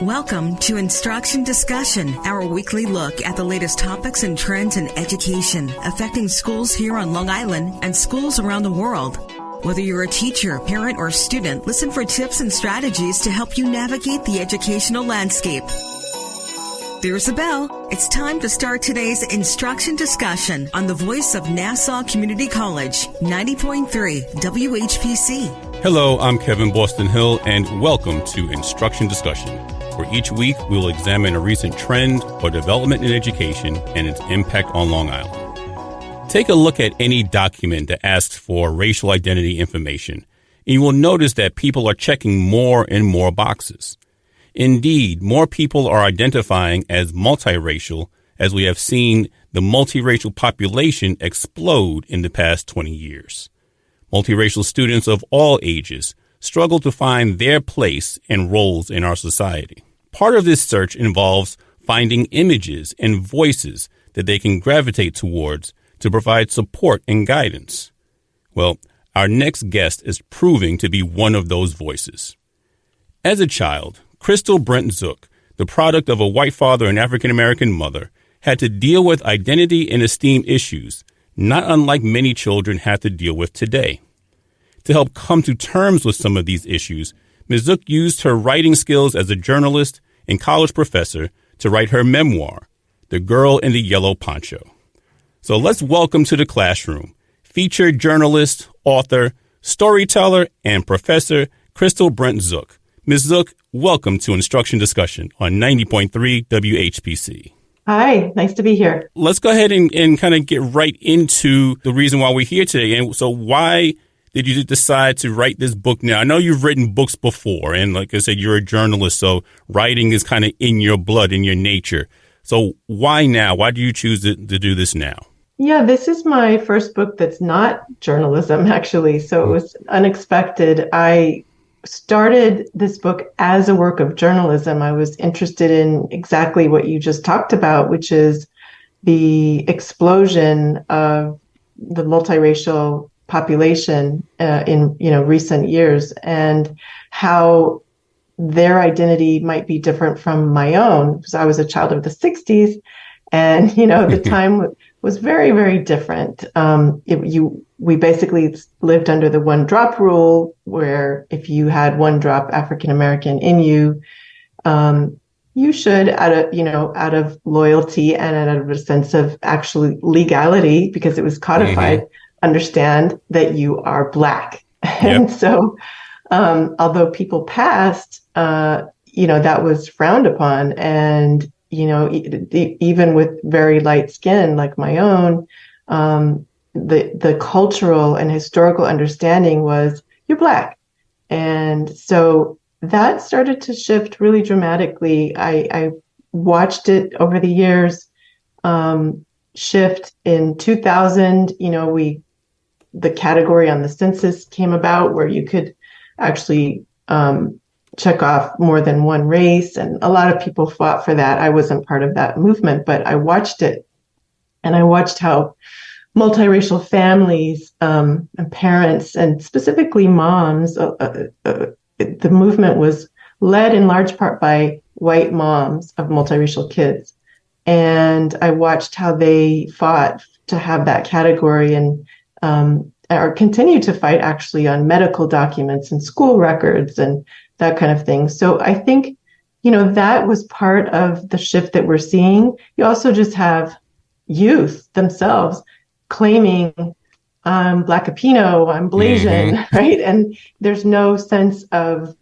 Welcome to Instruction Discussion, our weekly look at the latest topics and trends in education affecting schools here on Long Island and schools around the world. Whether you're a teacher, parent, or student, listen for tips and strategies to help you navigate the educational landscape. There's a bell. It's time to start today's Instruction Discussion on the voice of Nassau Community College, 90.3 WHPC. Hello, I'm Kevin Boston Hill, and welcome to Instruction Discussion, where each week we will examine a recent trend or development in education and its impact on Long Island. Take a look at any document that asks for racial identity information, and you will notice that people are checking more and more boxes. Indeed, more people are identifying as multiracial as we have seen the multiracial population explode in the past 20 years. Multiracial students of all ages struggle to find their place and roles in our society. Part of this search involves finding images and voices that they can gravitate towards to provide support and guidance. Well, our next guest is proving to be one of those voices. As a child, Kristal Zook, the product of a white father and African-American mother, had to deal with identity and esteem issues, not unlike many children have to deal with today. To help come to terms with some of these issues, Ms. Zook used her writing skills as a journalist and college professor to write her memoir, The Girl in the Yellow Poncho. So let's welcome to the classroom featured journalist, author, storyteller, and professor Kristal Zook. Ms. Zook, welcome to Instruction Discussion on 90.3 WHPC. Hi, nice to be here. Let's go ahead and kind of get right into the reason why we're here today. And so why did you decide to write this book now? I know you've written books before, and like I said, you're a journalist, so writing is kind of in your blood, in your nature. So why now? Why do you choose to do this now? Yeah, this is my first book that's not journalism, actually. So it was unexpected. I started this book as a work of journalism. I was interested in exactly what you just talked about, which is the explosion of the multiracial population in recent years, and how their identity might be different from my own, because I was a child of the 60s, and the time was very, very different. We basically lived under the one drop rule, where if you had one drop African American in you, you should, out of loyalty and out of a sense of actually legality, because it was codified, understand that you are Black. Yep. And so, although people passed, that was frowned upon, and even with very light skin like my own, the cultural and historical understanding was you're Black. And so that started to shift really dramatically. I watched it over the years shift. In 2000, the category on the census came about where you could actually check off more than one race. And a lot of people fought for that. I wasn't part of that movement, but I watched it. And I watched how multiracial families and parents, and specifically moms, the movement was led in large part by white moms of multiracial kids. And I watched how they fought to have that category, and or continue to fight actually on medical documents and school records and that kind of thing. So I think, that was part of the shift that we're seeing. You also just have youth themselves claiming, I'm Blackapino, I'm Blasian, right? And there's no sense of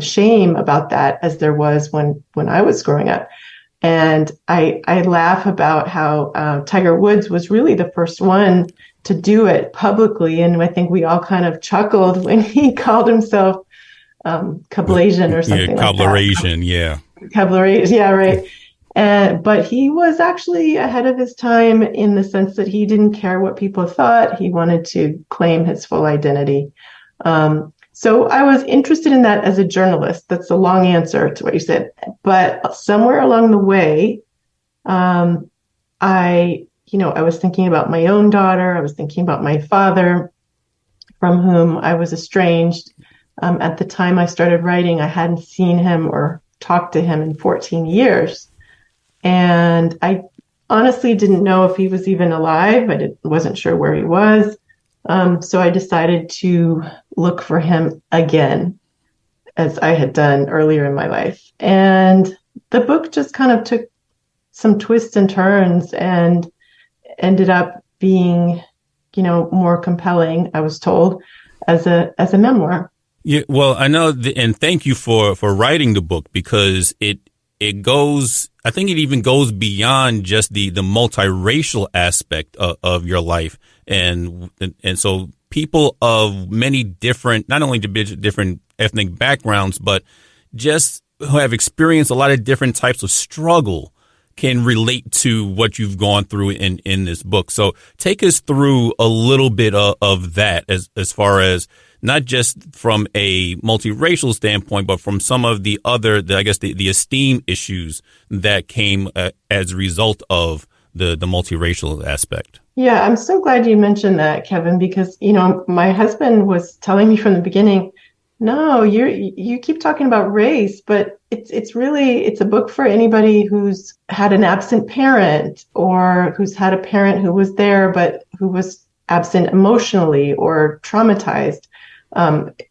shame about that as there was when I was growing up. And I laugh about how Tiger Woods was really the first one to do it publicly. And I think we all kind of chuckled when he called himself Kablasian or something like that. Kablarasian, yeah. Kablarasian, yeah, right. But he was actually ahead of his time in the sense that he didn't care what people thought. He wanted to claim his full identity. So I was interested in that as a journalist. That's a long answer to what you said. But somewhere along the way, I was thinking about my own daughter. I was thinking about my father, from whom I was estranged. At the time I started writing, I hadn't seen him or talked to him in 14 years. And I honestly didn't know if he was even alive. Wasn't sure where he was. So I decided to look for him again, as I had done earlier in my life. And the book just kind of took some twists and turns and ended up being, more compelling, I was told, as a memoir. Yeah, well, I know, and thank you for writing the book, because it goes, I think it even goes beyond just the multiracial aspect of your life. And so people of many different, not only different ethnic backgrounds, but just who have experienced a lot of different types of struggle can relate to what you've gone through in this book. So take us through a little bit of that as far as not just from a multiracial standpoint, but from some of the other, the esteem issues that came as a result of the multiracial aspect. Yeah, I'm so glad you mentioned that, Kevin, because, my husband was telling me from the beginning, no, you keep talking about race, but it's a book for anybody who's had an absent parent, or who's had a parent who was there, but who was absent emotionally or traumatized.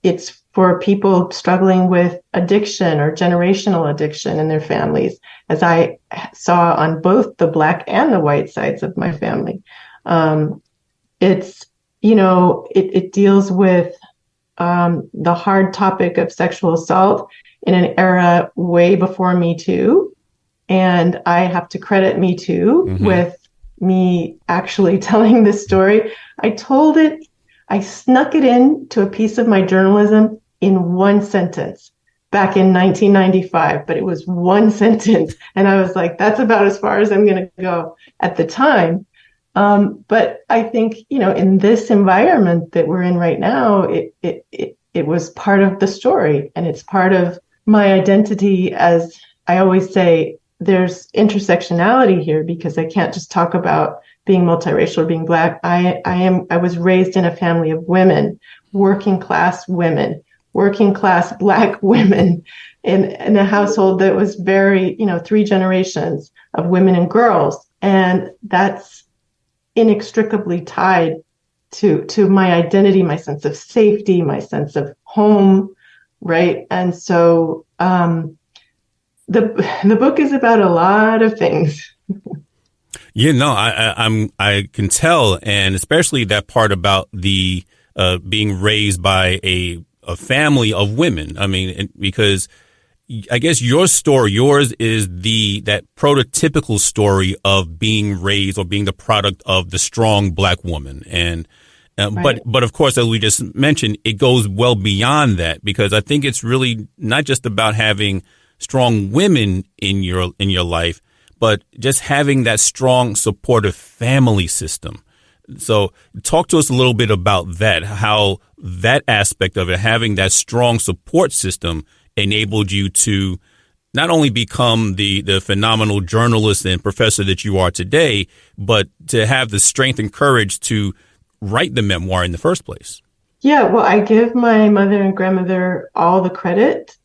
It's for people struggling with addiction or generational addiction in their families, as I saw on both the Black and the white sides of my family. It deals with the hard topic of sexual assault in an era way before Me Too. And I have to credit Me Too with me actually telling this story. I snuck it into a piece of my journalism in one sentence back in 1995, but it was one sentence. And I was like, that's about as far as I'm going to go at the time. But I think, in this environment that we're in right now, it was part of the story, and it's part of my identity. As I always say, there's intersectionality here, because I can't just talk about being multiracial or being Black. I was raised in a family of women, working class Black women, in a household that was very, 3 generations of women and girls. And that's inextricably tied to my identity, my sense of safety, my sense of home, right? And so the book is about a lot of things. Yeah, no, I can tell, and especially that part about the being raised by a family of women. I mean, because I guess yours is that prototypical story of being raised or being the product of the strong Black woman. And right. But of course, as we just mentioned, it goes well beyond that, because I think it's really not just about having strong women in your life, but just having that strong, supportive family system. So talk to us a little bit about that, how that aspect of it, having that strong support system, enabled you to not only become the phenomenal journalist and professor that you are today, but to have the strength and courage to write the memoir in the first place. Yeah, well, I give my mother and grandmother all the credit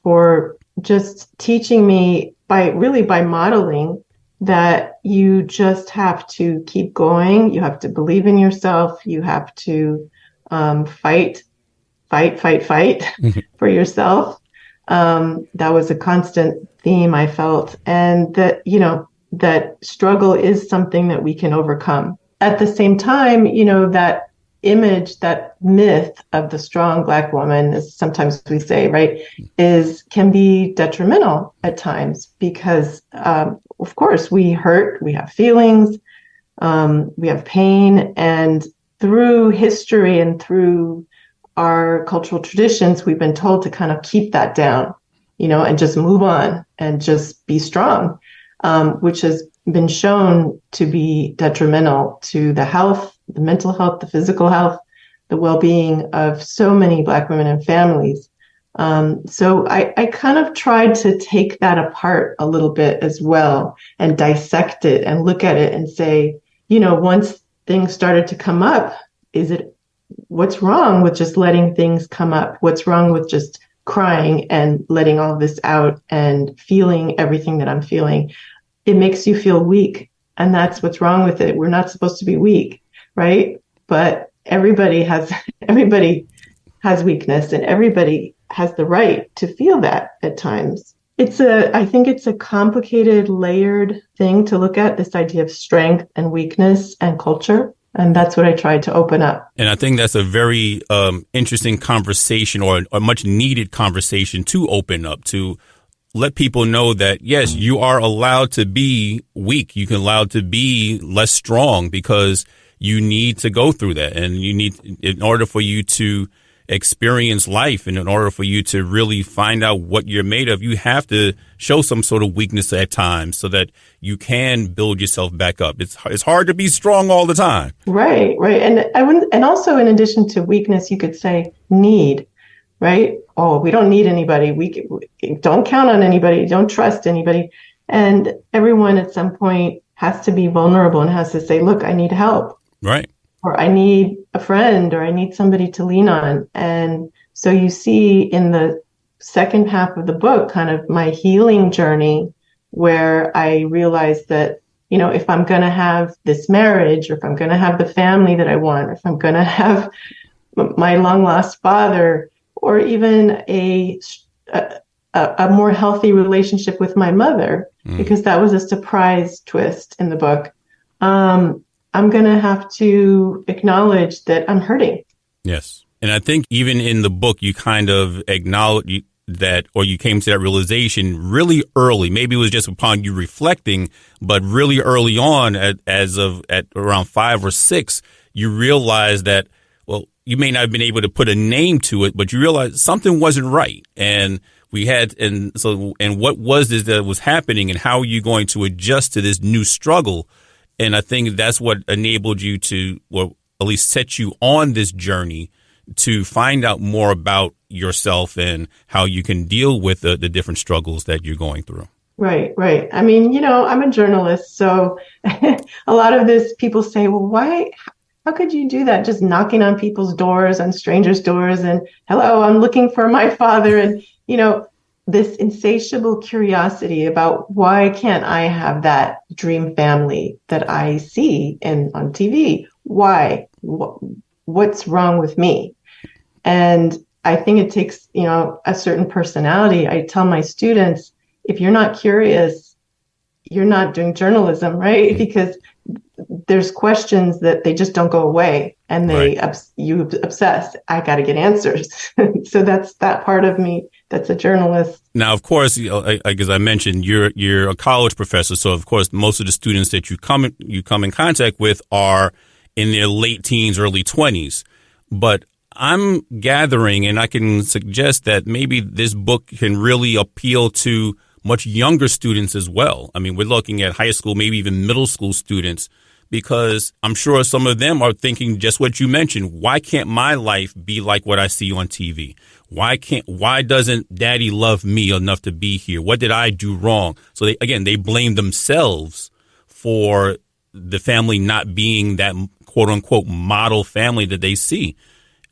for just teaching me by modeling that you just have to keep going. You have to believe in yourself. You have to fight for yourself. That was a constant theme, I felt. And that struggle is something that we can overcome. At the same time, that image, that myth of the strong Black woman, as sometimes we say, right, can be detrimental at times, because, of course, we hurt, we have feelings, we have pain, and through history and through our cultural traditions, we've been told to kind of keep that down, and just move on and just be strong, which has been shown to be detrimental to the health, the mental health, the physical health, the well-being of so many Black women and families. So I kind of tried to take that apart a little bit as well, and dissect it and look at it and say, once things started to come up, what's wrong with just letting things come up? What's wrong with just crying and letting all of this out and feeling everything that I'm feeling, it makes you feel weak. And that's what's wrong with it. We're not supposed to be weak, right? But everybody has weakness, and everybody has the right to feel that at times. I think it's a complicated, layered thing to look at, this idea of strength and weakness and culture. And that's what I tried to open up. And I think that's a very interesting conversation, or a much needed conversation to open up, to let people know that, yes, you are allowed to be weak. You can allowed to be less strong, because you need to go through that. And you need, in order for you to experience life, and in order for you to really find out what you're made of, you have to show some sort of weakness at times so that you can build yourself back up. It's hard to be strong all the time. Right. And also, in addition to weakness, you could say need, right? Oh, we don't need anybody. We don't count on anybody. Don't trust anybody. And everyone at some point has to be vulnerable and has to say, look, I need help. Right. Or I need a friend, or I need somebody to lean on. And so you see in the second half of the book, kind of my healing journey, where I realized that, if I'm going to have this marriage, or if I'm going to have the family that I want, or if I'm going to have my long lost father, or even a more healthy relationship with my mother, because that was a surprise twist in the book. I'm going to have to acknowledge that I'm hurting. Yes. And I think even in the book, you kind of acknowledge that, or you came to that realization really early. Maybe it was just upon you reflecting, but really early on, at around 5 or 6, you realized that, well, you may not have been able to put a name to it, but you realized something wasn't right. And what was this that was happening, and how are you going to adjust to this new struggle? And I think that's what enabled you to, or at least set you on this journey to find out more about yourself and how you can deal with the different struggles that you're going through. Right. I mean, I'm a journalist, so a lot of this, people say, well, how could you do that? Just knocking on people's doors, on strangers' doors, and hello, I'm looking for my father. And, this insatiable curiosity about, why can't I have that dream family that I see on TV? Why? What's wrong with me? And I think it takes, a certain personality. I tell my students, if you're not curious, you're not doing journalism, right? Because there's questions that they just don't go away, and you obsess. I got to get answers. So that's that part of me that's a journalist. Now, of course, as I mentioned, you're a college professor, so of course most of the students that you come in contact with are in their late teens, early 20s. But I'm gathering, and I can suggest that maybe this book can really appeal to much younger students as well. I mean, we're looking at high school, maybe even middle school students, because I'm sure some of them are thinking just what you mentioned. Why can't my life be like what I see on TV? Why doesn't daddy love me enough to be here? What did I do wrong? So they blame themselves for the family not being that quote unquote model family that they see.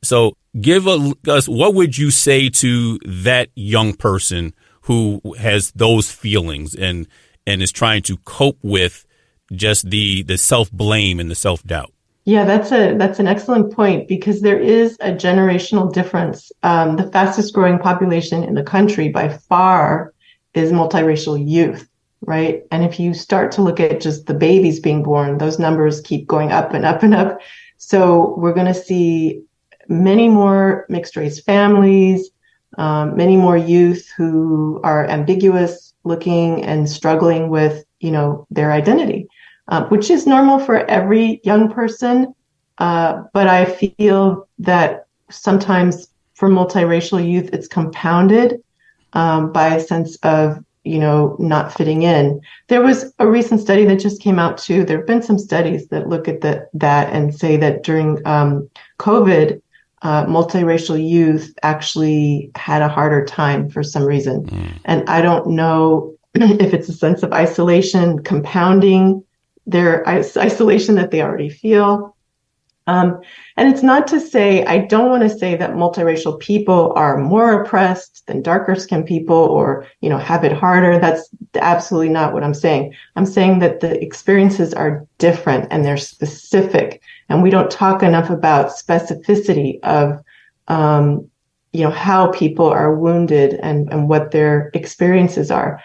So give us, what would you say to that young person who has those feelings and is trying to cope with just the self-blame and the self-doubt? Yeah, that's an excellent point, because there is a generational difference. The fastest growing population in the country by far is multiracial youth, right? And if you start to look at just the babies being born, those numbers keep going up and up and up. So we're going to see many more mixed race families, many more youth who are ambiguous looking and struggling with, their identity. Which is normal for every young person. But I feel that sometimes for multiracial youth, it's compounded by a sense of, not fitting in. There was a recent study that just came out too. There have been some studies that look at that and say that during COVID, multiracial youth actually had a harder time for some reason. And I don't know if it's a sense of isolation compounding their isolation that they already feel. And it's not to say, I don't want to say that multiracial people are more oppressed than darker skinned people or, have it harder. That's absolutely not what I'm saying. I'm saying that the experiences are different and they're specific. And we don't talk enough about specificity of, how people are wounded and what their experiences are.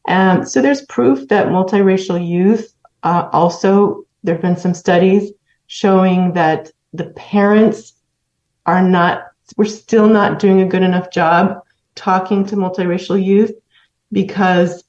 So there's proof that multiracial youth, also, there have been some studies showing that the parents we're still not doing a good enough job talking to multiracial youth because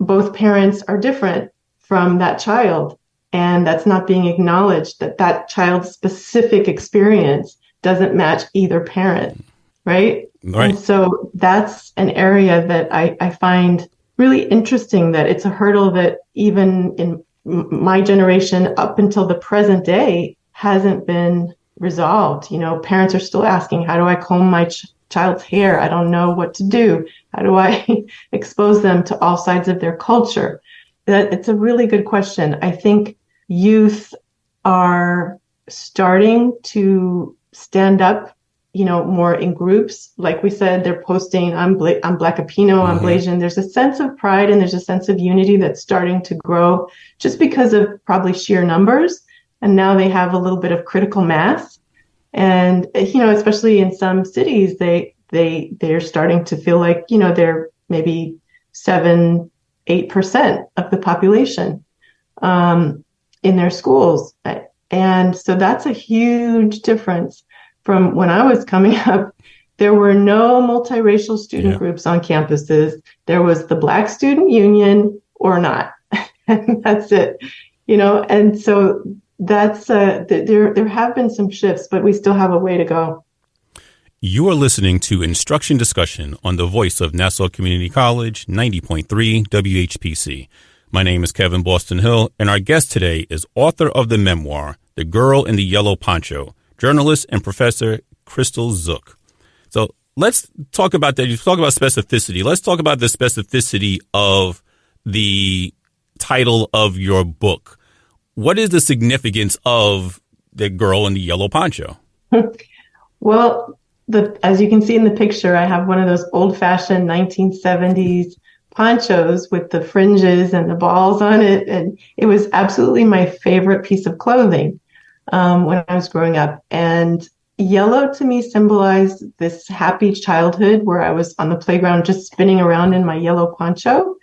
both parents are different from that child. And that's not being acknowledged, that child's specific experience doesn't match either parent, right? Right. And so that's an area that I find really interesting, that it's a hurdle that even in my generation up until the present day hasn't been resolved. Parents are still asking, how do I comb my child's hair? I don't know what to do. How do I expose them to all sides of their culture? It's a really good question. I think youth are starting to stand up, more in groups. Like we said, they're posting, I'm Black Apino, I'm Blasian. There's a sense of pride and there's a sense of unity that's starting to grow just because of probably sheer numbers. And now they have a little bit of critical mass. And, especially in some cities, they're starting to feel like, they're maybe 7-8% of the population in their schools. And so that's a huge difference from when I was coming up. There were no multiracial student groups on campuses. There was the Black Student Union or not. And that's it, and so that's there have been some shifts, but we still have a way to go. You are listening to Instruction Discussion on the voice of Nassau Community College, 90.3 WHPC. My name is Kevin Boston Hill, and our guest today is author of the memoir, The Girl in the Yellow Poncho, journalist and professor Kristal Zook. So let's talk about that. You talk about specificity. Let's talk about the specificity of the title of your book. What is the significance of The Girl in the Yellow Poncho? Well, as you can see in the picture, I have one of those old-fashioned 1970s ponchos with the fringes and the balls on it. And it was absolutely my favorite piece of clothing when I was growing up. And yellow to me symbolized this happy childhood where I was on the playground just spinning around in my yellow poncho.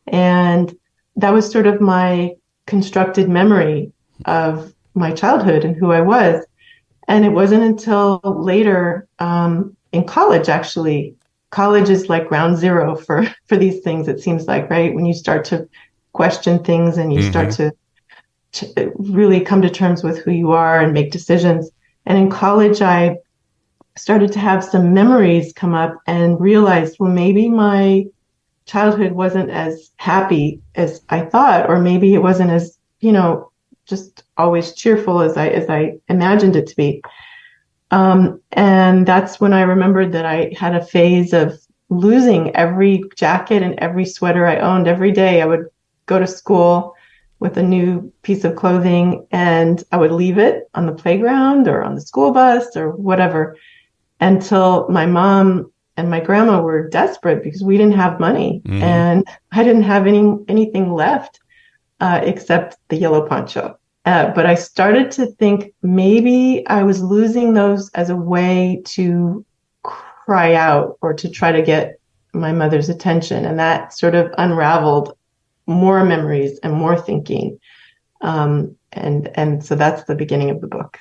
And that was sort of my constructed memory of my childhood and who I was. And it wasn't until later in college, actually. College is like ground zero for these things, it seems like, right? When you start to question things and you start to really come to terms with who you are and make decisions. And in college, I started to have some memories come up and realized, well, maybe my childhood wasn't as happy as I thought, or maybe it wasn't as, just always cheerful as I imagined it to be. And that's when I remembered that I had a phase of losing every jacket and every sweater I owned. Every day I would go to school with a new piece of clothing and I would leave it on the playground or on the school bus or whatever until my mom and my grandma were desperate because we didn't have money and I didn't have anything left except the yellow poncho. But I started to think maybe I was losing those as a way to cry out or to try to get my mother's attention. And that sort of unraveled more memories and more thinking. And so that's the beginning of the book.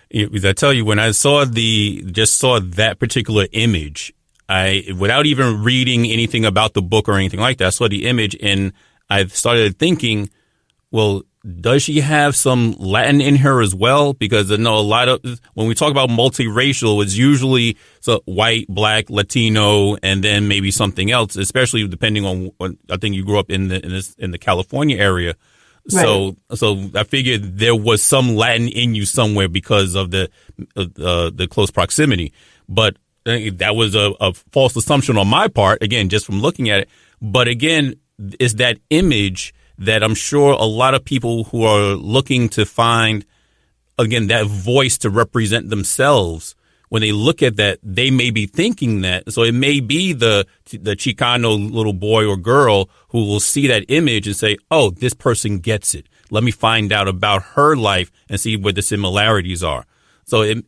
Because I tell you, when I saw that particular image, without even reading anything about the book or anything like that, I saw the image and I started thinking, well, does she have some Latin in her as well? Because I know when we talk about multiracial, it's usually white, Black, Latino, and then maybe something else, especially depending on I think you grew up in the California area. Right. So I figured there was some Latin in you somewhere because of the close proximity. But that was a false assumption on my part, again, just from looking at it. But again, it's that image that I'm sure a lot of people who are looking to find again, that voice to represent themselves. When they look at that, they may be thinking that. So it may be the Chicano little boy or girl who will see that image and say, oh, this person gets it. Let me find out about her life and see where the similarities are. So it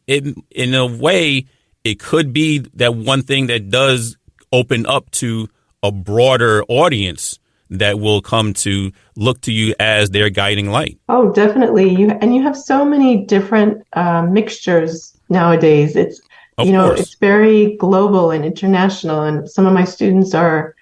in a way, it could be that one thing that does open up to a broader audience that will come to look to you as their guiding light. Oh, definitely. You have so many different mixtures nowadays. It's, it's very global and international. And some of my students are,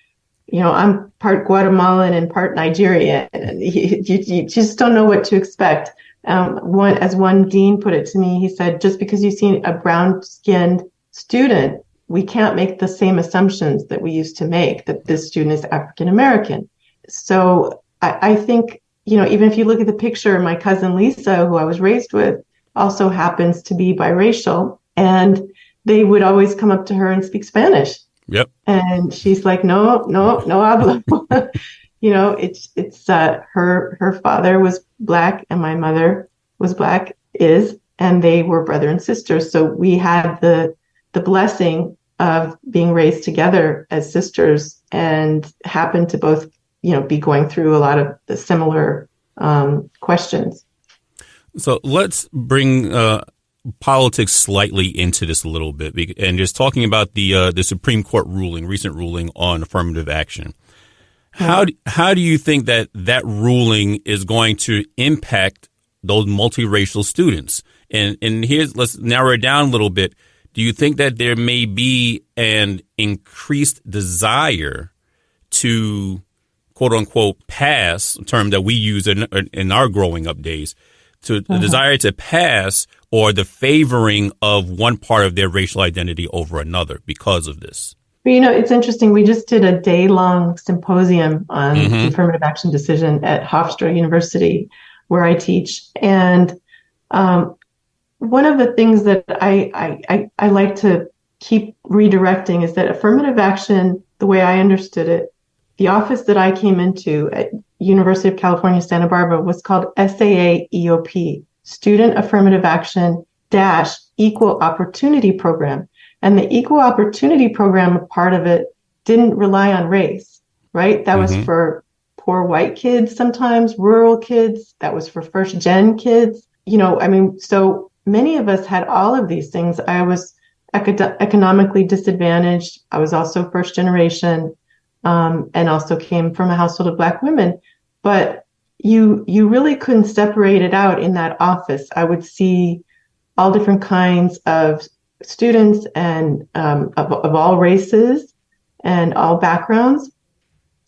I'm part Guatemalan and part Nigerian. And you just don't know what to expect. One dean put it to me, he said, just because you see a brown-skinned student, we can't make the same assumptions that we used to make, that this student is African American. So I think, even if you look at the picture, my cousin Lisa, who I was raised with, also happens to be biracial. And they would always come up to her and speak Spanish. Yep. And she's like, no hablo. It's her father was Black and my mother was Black, and they were brother and sister. So we had the blessing of being raised together as sisters and happened to both, be going through a lot of the similar questions. So let's bring politics slightly into this a little bit, and just talking about the Supreme Court recent ruling on affirmative action. How do you think that ruling is going to impact those multiracial students? And let's narrow it down a little bit. Do you think that there may be an increased desire to, quote unquote, pass, a term that we use in our growing up days, to the desire to pass or the favoring of one part of their racial identity over another because of this? It's interesting. We just did a day-long symposium on the affirmative action decision at Hofstra University, where I teach. And one of the things that I like to keep redirecting is that affirmative action, the way I understood it, the office that I came into at University of California, Santa Barbara was called SAA EOP, Student Affirmative Action - Equal Opportunity Program. And the Equal Opportunity Program, a part of it, didn't rely on race, right? That was for poor white kids sometimes, rural kids. That was for first gen kids. So many of us had all of these things. I was economically disadvantaged. I was also first generation, and also came from a household of Black women. But you really couldn't separate it out in that office. I would see all different kinds of students and of all races and all backgrounds.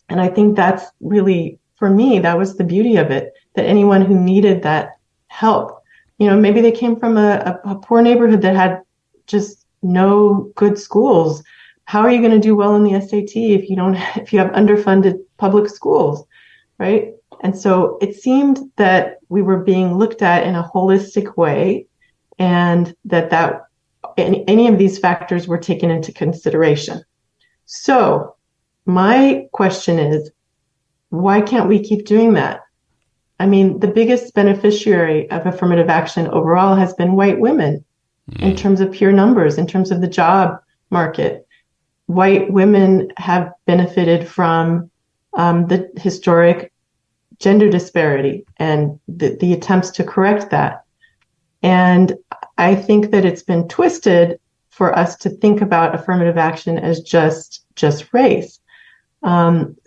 And I think that's really, for me, that was the beauty of it, that anyone who needed that help, maybe they came from a poor neighborhood that had just no good schools. How are you going to do well in the SAT if you have underfunded public schools, right? And so it seemed that we were being looked at in a holistic way, and that any of these factors were taken into consideration. So my question is, why can't we keep doing that? I mean, the biggest beneficiary of affirmative action overall has been white women in terms of pure numbers, in terms of the job market. White women have benefited from the historic gender disparity and the attempts to correct that. And I think that it's been twisted for us to think about affirmative action as just race.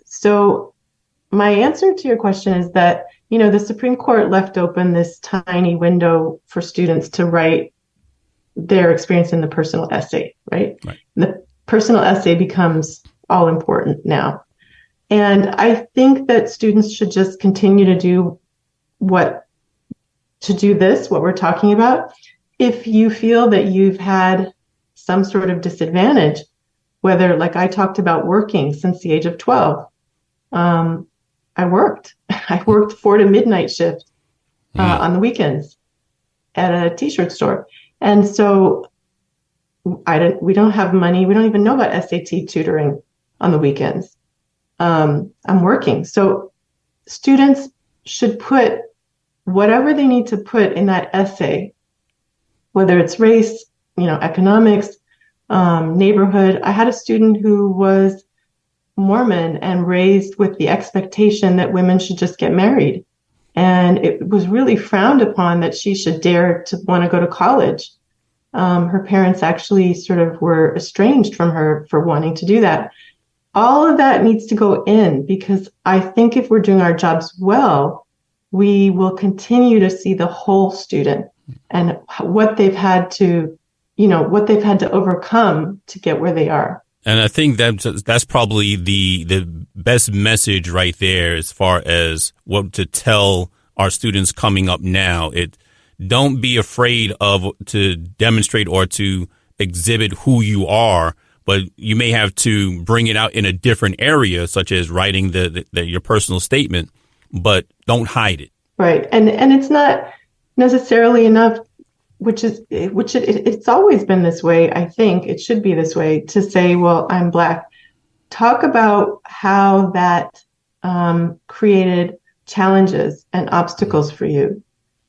So my answer to your question is that, the Supreme Court left open this tiny window for students to write their experience in the personal essay, right? The personal essay becomes all important now. And I think that students should just continue to do what we're talking about. If you feel that you've had some sort of disadvantage, whether, like I talked about, working since the age of 12, I worked 4 to midnight shift on the weekends at a t-shirt store. And so we don't have money. We don't even know about SAT tutoring on the weekends. I'm working. So students should put whatever they need to put in that essay, whether it's race, economics, neighborhood. I had a student who was Mormon and raised with the expectation that women should just get married. And it was really frowned upon that she should dare to want to go to college. Her parents actually sort of were estranged from her for wanting to do that. All of that needs to go in, because I think if we're doing our jobs well, we will continue to see the whole student and what they've had to, overcome to get where they are. And I think that's probably the best message right there as far as what to tell our students coming up now. Don't be afraid to demonstrate or to exhibit who you are, but you may have to bring it out in a different area, such as writing your personal statement, but don't hide it. Right. And it's not necessarily enough, it's always been this way. I think it should be this way, to say, well, I'm Black. Talk about how that created challenges and obstacles for you.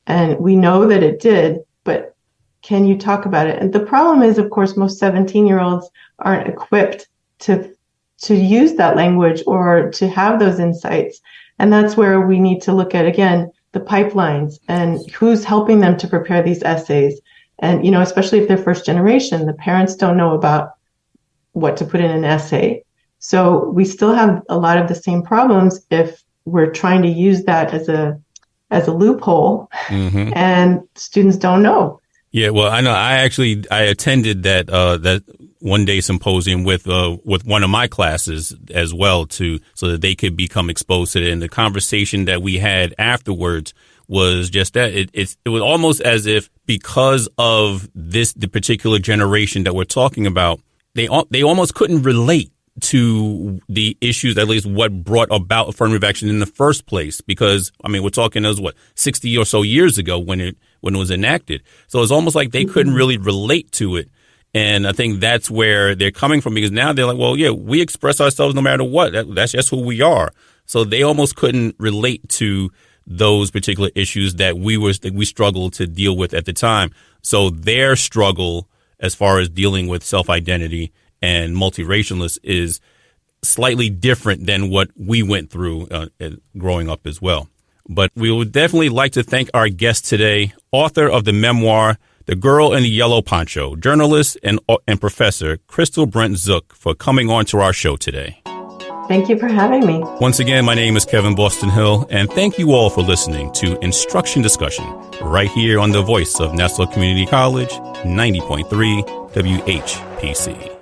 And we know that it did, but can you talk about it? And the problem is, of course, most 17-year-olds aren't equipped to use that language or to have those insights. And that's where we need to look at, again, the pipelines and who's helping them to prepare these essays. And, especially if they're first generation, the parents don't know about what to put in an essay. So we still have a lot of the same problems if we're trying to use that as a loophole, and students don't know. Yeah, well, I know. I attended that one day symposium with one of my classes as well, so that they could become exposed to it. And the conversation that we had afterwards was just that it was almost as if, because of the particular generation that we're talking about, they almost couldn't relate to the issues, at least what brought about affirmative action in the first place. Because, we're talking as 60 or so years ago when it was enacted. So it's almost like they couldn't really relate to it. And I think that's where they're coming from, because now they're like, well, yeah, we express ourselves no matter what. That's just who we are. So they almost couldn't relate to those particular issues that we struggled to deal with at the time. So their struggle as far as dealing with self-identity and multiracialness is slightly different than what we went through growing up as well. But we would definitely like to thank our guest today, author of the memoir, The Girl in the Yellow Poncho, journalist and professor Kristal Zook, for coming on to our show today. Thank you for having me. Once again, my name is Kevin Boston Hill, and thank you all for listening to Instruction Discussion right here on the voice of Nassau Community College, 90.3 WHPC.